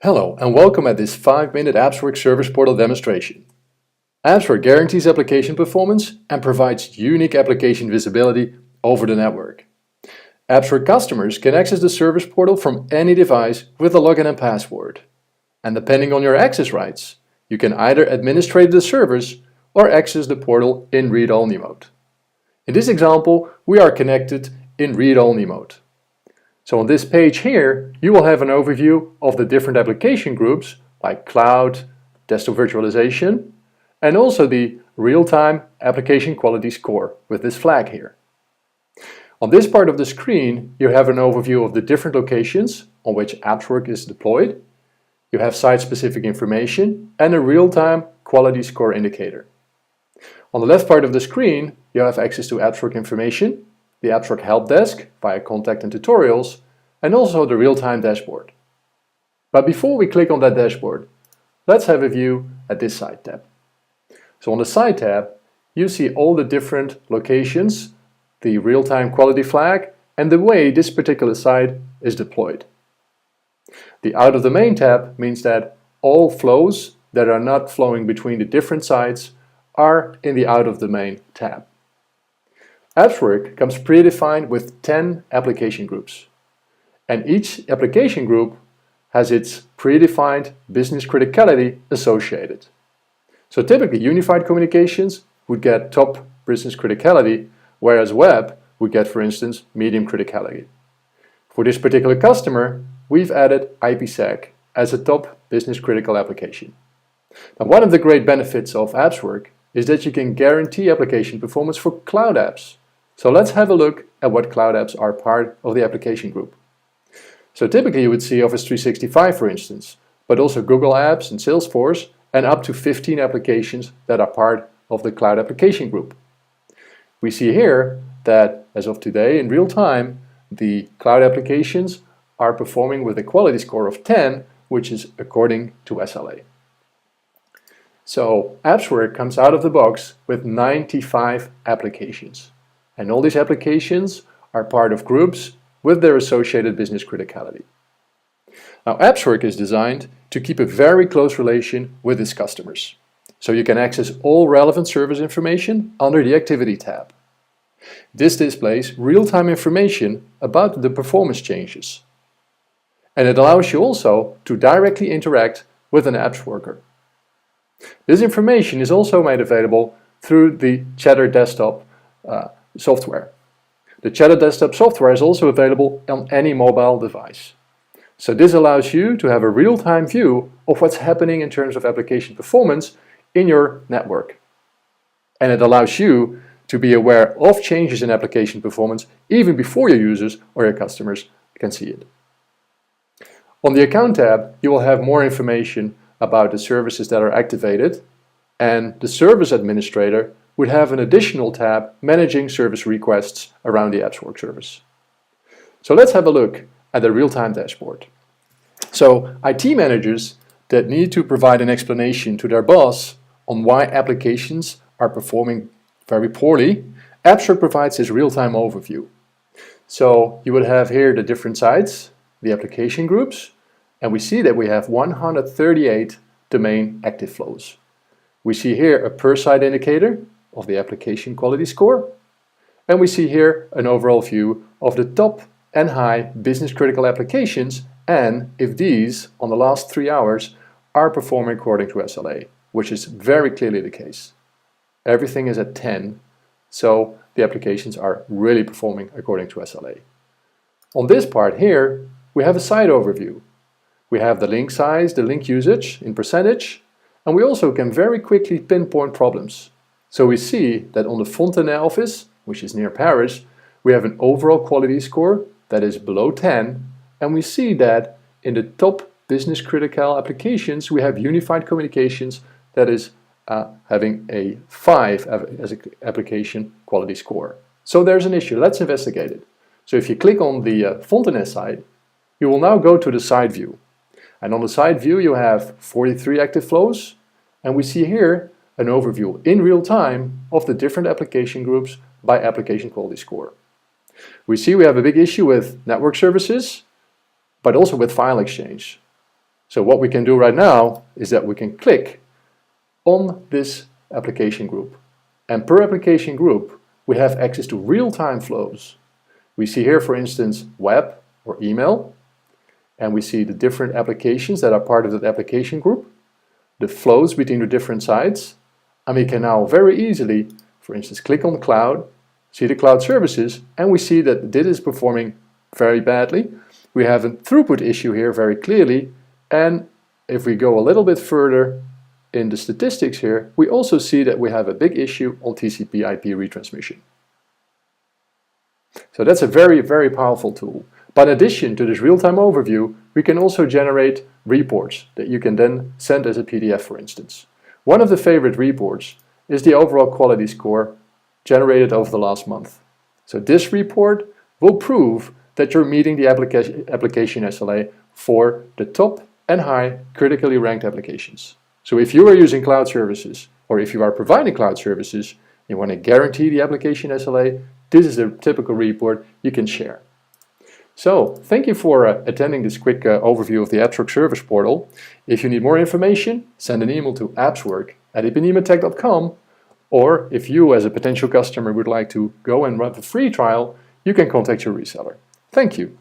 Hello and welcome at this 5-minute AppsWork Service Portal demonstration. AppsWork guarantees application performance and provides unique application visibility over the network. AppsWork customers can access the Service Portal from any device with a login and password. And depending on your access rights, you can either administrate the service or access the portal in read-only mode. In this example, we are connected in read-only mode. So on this page here, you will have an overview of the different application groups like cloud, desktop virtualization, and also the real-time application quality score with this flag here. On this part of the screen, you have an overview of the different locations on which AppsWork is deployed. You have site-specific information and a real-time quality score indicator. On the left part of the screen, you have access to AppsWork information, the AppsWork help desk via contact and tutorials, and also the real-time dashboard. But before we click on that dashboard, let's have a view at this site tab. So on the site tab, you see all the different locations, the real-time quality flag, and the way this particular site is deployed. The out of the main tab means that all flows that are not flowing between the different sites are in the out of the main tab. AppsWork comes predefined with 10 application groups, and each application group has its predefined business criticality associated. So typically unified communications would get top business criticality, whereas web would get, for instance, medium criticality. For this particular customer, we've added IPsec as a top business critical application. Now, one of the great benefits of AppsWork is that you can guarantee application performance for cloud apps. So let's have a look at what cloud apps are part of the application group. So typically you would see Office 365, for instance, but also Google Apps and Salesforce, and up to 15 applications that are part of the cloud application group. We see here that as of today, in real time, the cloud applications are performing with a quality score of 10, which is according to SLA. So AppsWork comes out of the box with 95 applications. And all these applications are part of groups with their associated business criticality. Now, AppsWork is designed to keep a very close relation with its customers. So you can access all relevant service information under the Activity tab. This displays real-time information about the performance changes. And it allows you also to directly interact with an apps worker. This information is also made available through the Chatter desktop software. The Chatter desktop software is also available on any mobile device. So this allows you to have a real-time view of what's happening in terms of application performance in your network. And it allows you to be aware of changes in application performance even before your users or your customers can see it. On the Account tab, you will have more information about the services that are activated, and the Service Administrator would have an additional tab managing service requests around the AppsWork service. So let's have a look at the real-time dashboard. So IT managers that need to provide an explanation to their boss on why applications are performing very poorly, AppsWork provides this real-time overview. So you would have here the different sites, the application groups, and we see that we have 138 domain active flows. We see here a per site indicator of the application quality score, and we see here an overall view of the top and high business critical applications and if these on the last 3 hours are performing according to SLA, which is very clearly the case. Everything is at 10, so the applications are really performing according to SLA. On this part here, we have a site overview. We have the link size, the link usage in percentage, and we also can very quickly pinpoint problems. So we see that on the Fontenay office, which is near Paris, we have an overall quality score that is below 10, and we see that in the top business critical applications, we have unified communications that is having a 5 as an application quality score. So there's an issue. Let's investigate it. So if you click on the Fontenay site, you will now go to the site view. And on the site view, you have 43 active flows, and we see here an overview in real time of the different application groups by application quality score. We see we have a big issue with network services, but also with file exchange. So what we can do right now is that we can click on this application group. And per application group, we have access to real-time flows. We see here, for instance, web or email, and we see the different applications that are part of that application group, the flows between the different sites, and we can now very easily, for instance, click on cloud, see the cloud services, and we see that this is performing very badly. We have a throughput issue here very clearly, and if we go a little bit further in the statistics here, we also see that we have a big issue on TCP/IP retransmission. So that's a very, very powerful tool. But in addition to this real-time overview, we can also generate reports that you can then send as a PDF, for instance. One of the favorite reports is the overall quality score generated over the last month. So this report will prove that you're meeting the application SLA for the top and high critically ranked applications. So if you are using cloud services, or if you are providing cloud services, you want to guarantee the application SLA, this is a typical report you can share. So, thank you for attending this quick overview of the AppsWork Service Portal. If you need more information, send an email to appswork@ipanematech.com, or if you as a potential customer would like to go and run the free trial, you can contact your reseller. Thank you.